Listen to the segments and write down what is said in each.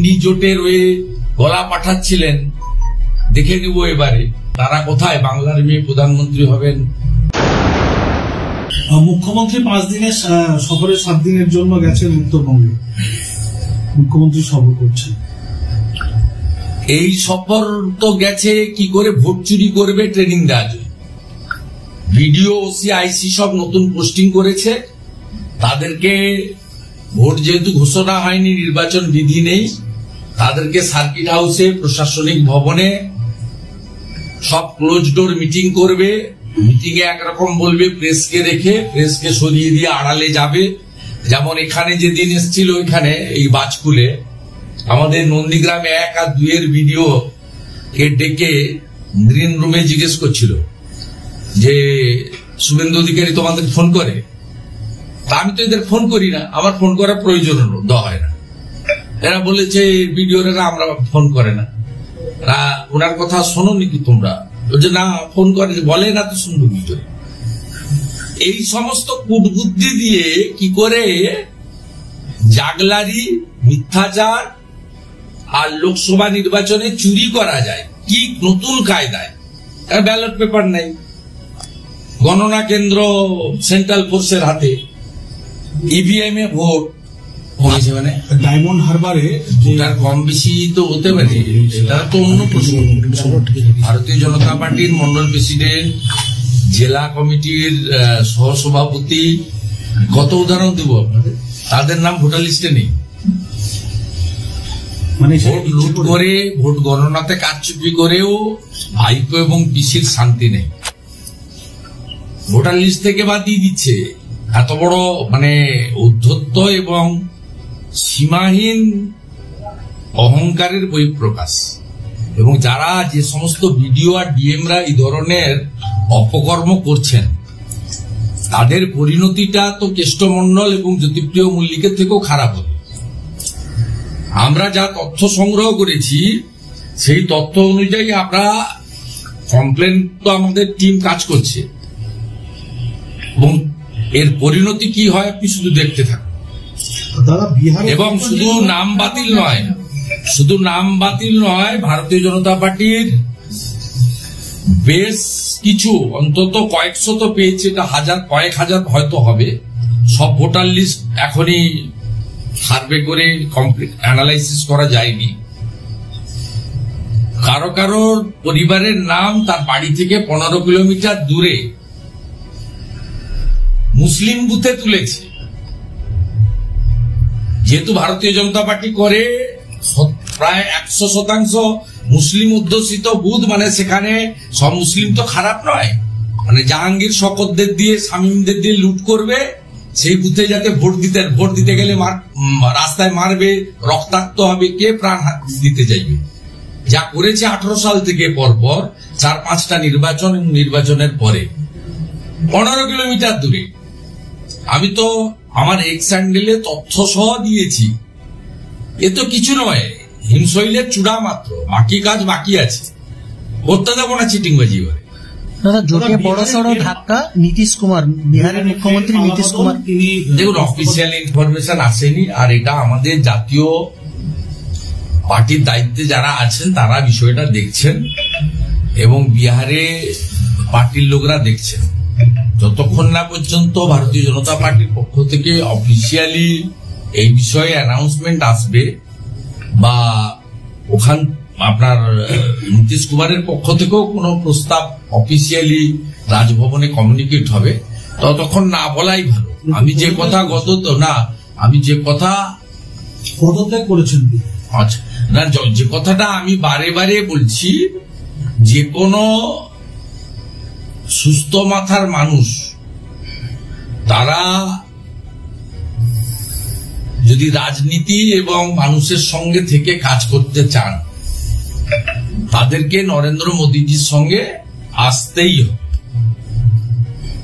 ইন্ডি জোটের হয়ে গলা পাঠাচ্ছিলেন, দেখে নিব এবারে তারা কোথায় বাংলার মেয়ে প্রধানমন্ত্রী হবেন। মুখ্যমন্ত্রী 5 দিনের সফরে 7 দিনের জন্য গেছেন উত্তরবঙ্গে, মুখ্যমন্ত্রী সফর করছেন। এই সফর তো গেছে কি করে ভোট চুরি করবে ট্রেনিং দেওয়ার জন্য। ভিডিও ওসি আইসি সব নতুন পোস্টিং করেছে, তাদেরকে ভোট যেহেতু ঘোষণা হয়নি, নির্বাচন বিধি নেই, তাদেরকে সার্কিট হাউসে প্রশাসনিক ভবনে সব ক্লোজ ডোর মিটিং করবে। মিটিং এ একরকম বলবে, প্রেসকে রেখে প্রেসকে সরিয়ে দিয়ে আড়ালে যাবে। যেমন এখানে যেদিন এসেছিল, এখানে এই বাজকুলে আমাদের নন্দীগ্রামে 1 আর 2 এর ভিডিও কে ডেকে গ্রিন রুমে জিজ্ঞেস করছিল যে শুভেন্দু অধিকারী তোমাদের ফোন করে? তা আমি তো এদের ফোন করি না, আমার ফোন করার প্রয়োজন দেওয়া হয় না। এরা বলেছে ভিডিওরা আমরা ফোন করে না, ওনার কথা শোনো নাকি তোমরা? বলছে না, ফোন করে, বলে না তো শুনবো কি করে? এই সমস্ত কূটবুদ্ধি দিয়ে কি করে জাগলারি, মিথ্যাচার আর লোকসভা নির্বাচনে চুরি করা যায়, কি নতুন কায়দায়। ব্যালট পেপার নাই, গণনা কেন্দ্র সেন্ট্রাল ফোর্সের হাতে, ইভিএম এ ভোট হয়েছে। মানে ডায়মন্ড হারবারে তার কম বেশি তো হতে পারে, এটা তো অন্য প্রশ্ন। ভারতীয় জনতা পার্টির মন্ডল প্রেসিডেন্ট, জেলা কমিটির সহসভাপতি, কত উদাহরণ দেব আপনাদের, তাদের নাম ভোটার লিস্টে নেই। মানে ভোট লুট করে, ভোট গণনাতে কারচুপি করেও ভাইপো এবং পিসির শান্তি নেই, ভোটার লিস্ট থেকে বাদ দিয়ে দিচ্ছে। এত বড় মানে উদ্ধত্ত এবং সীমাহীন অহংকারের বহিঃপ্রকাশ। এবং যারা যে সমস্ত ভিডিও আর ডিএমরা এই ধরনের অপকর্ম করছেন, তাদের পরিণতিটা তো কেষ্টমণ্ডল এবং জ্যোতিপ্রিয় মল্লিকের থেকেও খারাপ হবে। আমরা যা তথ্য সংগ্রহ করেছি, সেই তথ্য অনুযায়ী আমরা কমপ্লেন তো আমাদের টিম কাজ করছে, এবং এর পরিণতি কি হয় আপনি শুধু দেখতে থাকুন। এবং শুধু নাম বাতিল নয়, শুধু নাম বাতিল নয়, ভারতীয় জনতা পার্টির বেশ কিছু, অন্তত কয়েকশো তো পেয়েছে, এটা কয়েক হাজার হয়তো হবে, সব ভোটার লিস্ট এখনই সার্ভে করে কমপ্লিট অ্যানালাইসিস করা যায়নি। কারো কারোর পরিবারের নাম তার বাড়ি থেকে 15 কিলোমিটার দূরে মুসলিম বুথে তুলেছে। যেহেতু ভারতীয় জনতা পার্টি করে প্রায় 100% মুসলিম অধ্যুষিত বুথ, মানে সেখানে সব মুসলিম তো খারাপ নয়, মানে জাহাঙ্গীর শকতদের দিয়ে, শামীমদের দিয়ে লুট করবে, সেই বুথে যাতে ভোট দিতে গেলে রাস্তায় মারবে, রক্তাক্ত হবে, কে প্রাণ দিতে চাইবে? যা করেছে 18 সাল থেকে পরপর 4-5টা নির্বাচন, এবং নির্বাচনের পরে 15 কিলোমিটার দূরে। আমি তো আমার এক্স হ্যান্ডেলে তথ্য সহ দিয়েছি। এ তো কিছু নয়, হিমশৈলের চূড়া মাত্র, বাকি কাজ বাকি আছে। করতে দেবো না চিটিংবাজি করে। জোটে বড়সড় ধাক্কা নীতিশ কুমার, বিহারের মুখ্যমন্ত্রী নীতিশ কুমার। দেখুন, অফিসিয়াল ইনফরমেশন আসেনি, আর এটা আমাদের জাতীয় পার্টির দায়িত্বে যারা আছেন তারা বিষয়টা দেখছেন, এবং বিহারে পার্টির লোকরা দেখছেন। যতক্ষণ না পর্যন্ত ভারতীয় জনতা পার্টির পক্ষ থেকে অফিসিয়ালি এই বিষয়ে অ্যানাউন্সমেন্ট আসবে, বা ওখান আপনার নীতিশ কুমারের পক্ষ থেকেও কোনো প্রস্তাব অফিসিয়ালি রাজভবনে কমিউনিকেট হবে, ততক্ষণ না বলাই ভালো। আমি যে কথা আমি যে কথা পদত্যাগ করেছেন, আচ্ছা না, যে কথাটা আমি বারে বারে বলছি, যে কোনো সুস্থ মাথার মানুষ তারা যদি রাজনীতি এবং মানুষের সঙ্গে থেকে কাজ করতে চান, তাদেরকে নরেন্দ্র মোদীজির সঙ্গে আসতেই হবে।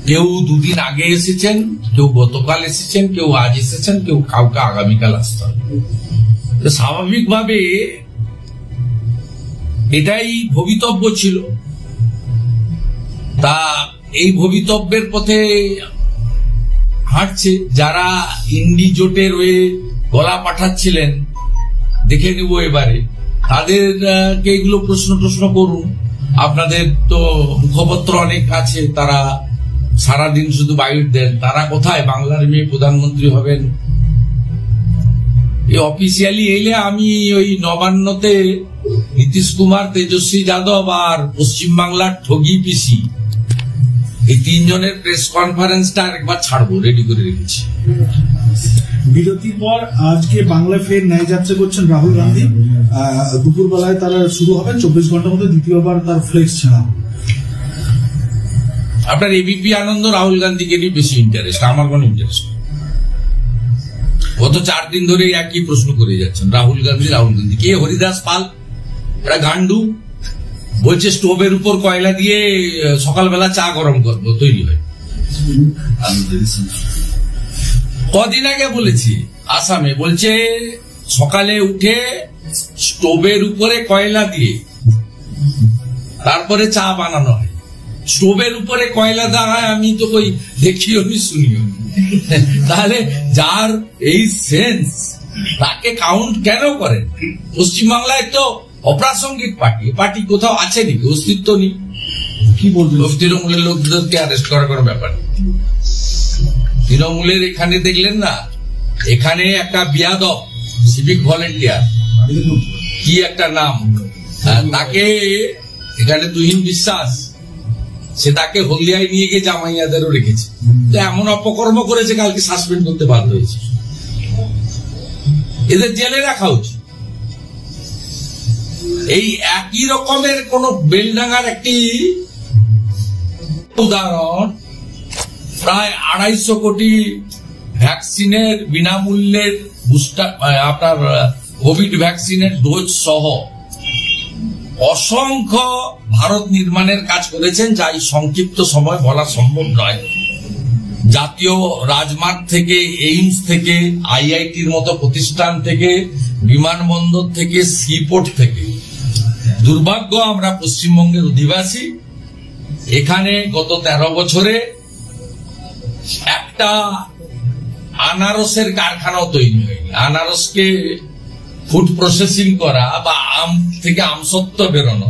কেউ 2 দিন আগে এসেছেন, কেউ গতকাল এসেছেন, কেউ আজ এসেছেন, কেউ কাউকে আগামীকাল আসতে হবে। স্বাভাবিকভাবে এটাই ভবিতব্য ছিল। তা এই ভবিতব্যের পথে হাঁটছে যারা ইন্ডি জোটের হয়ে গলা পাঠাচ্ছিলেন, দেখে নিব এবারে। তাদেরকে এগুলো প্রশ্ন করুন। আপনাদের তো মুখপত্র অনেক আছে, তারা সারাদিন শুধু বাইট দেন। তারা কোথায় বাংলার মেয়ে প্রধানমন্ত্রী হবেন? এই অফিসিয়ালি এলে আমি ওই নবান্নতে নীতিশ কুমার, তেজস্বী যাদব আর পশ্চিমবাংলার ঠগি পিসি, এই তিনজনের প্রেস কনফারেন্সটা একবার ছাড়বো, রেডি করে রেখেছি। বিরতির পর আজকে বাংলায় ফের ন্যায় যাত্রা করছেন রাহুল গান্ধী। দুপুরবেলায় তারা শুরু হবে, 24 ঘন্টার মধ্যে দ্বিতীয়বার তার ফ্লেক্স ছাড়া। আপনার এবিপি আনন্দ রাহুল গান্ধীকে নিয়ে বেশি ইন্টারেস্ট, আমার কোনো ইন্টারেস্ট। গত 4 দিন ধরে একই প্রশ্ন করে যাচ্ছেন, রাহুল গান্ধী। কে? হরিদাস পাল, এটা গান্ডু, বলছে স্টোভের উপর কয়লা দিয়ে সকালবেলা চা গরম করবো, তৈরি হয়। কদিন আগে বলেছি আসামে, বলছে সকালে উঠে স্টোভের উপরে কয়লা দিয়ে তারপরে চা বানানো হয়। স্টোভের উপরে কয়লা দেওয়া হয় আমি তো কই দেখিও নি শুনিও নি। তাহলে যার এই সেন্স, তাকে কাউন্ট কেন করেন? পশ্চিমবাংলায় তো অপ্রাসঙ্গিক পার্টি কোথাও আছে নাকি? অস্তিত্ব নেই। কি বলবেন? তৃণমূলের লোকদেরকে অ্যারেস্ট করার কোনো ব্যাপার নেই। তৃণমূলের এখানে দেখলেন না, এখানে একটা বিয়াদব সিভিক ভলেন্টিয়ার, কি একটা নাম, তাকে এখানে তুহিন বিশ্বাস, সে তাকে হলদিয়ায় নিয়ে গিয়ে জামাইয়াদেরও রেখেছে। তো এমন অপকর্ম করেছে, কালকে সাসপেন্ড করতে বাধ্য হয়েছে। এদের জেলে রাখা উচিত। এই একই রকমের কোন বেলডাঙ্গার একটি উদাহরণ, প্রায় 250 কোটি ভ্যাকসিনের বিনামূল্যের বুস্টার, আপনার কোভিড ভ্যাকসিনের ডোজ সহ অসংখ্য ভারত নির্মাণের কাজ করেছেন, যা এই সংক্ষিপ্ত সময় বলা সম্ভব নয়। জাতীয় রাজমার্গ থেকে, এইমস থেকে, আইআইটির মতো প্রতিষ্ঠান থেকে, বিমানবন্দর থেকে, সিপোর্ট থেকে। দুর্ভাগ্য, আমরা পশ্চিমবঙ্গের অধিবাসী, এখানে গত 13 বছরে একটা আনারসের কারখানাও তৈরি হয়নি। আনারসকে ফুড প্রসেসিং করা বা আম থেকে আমসত্ব বেরোনো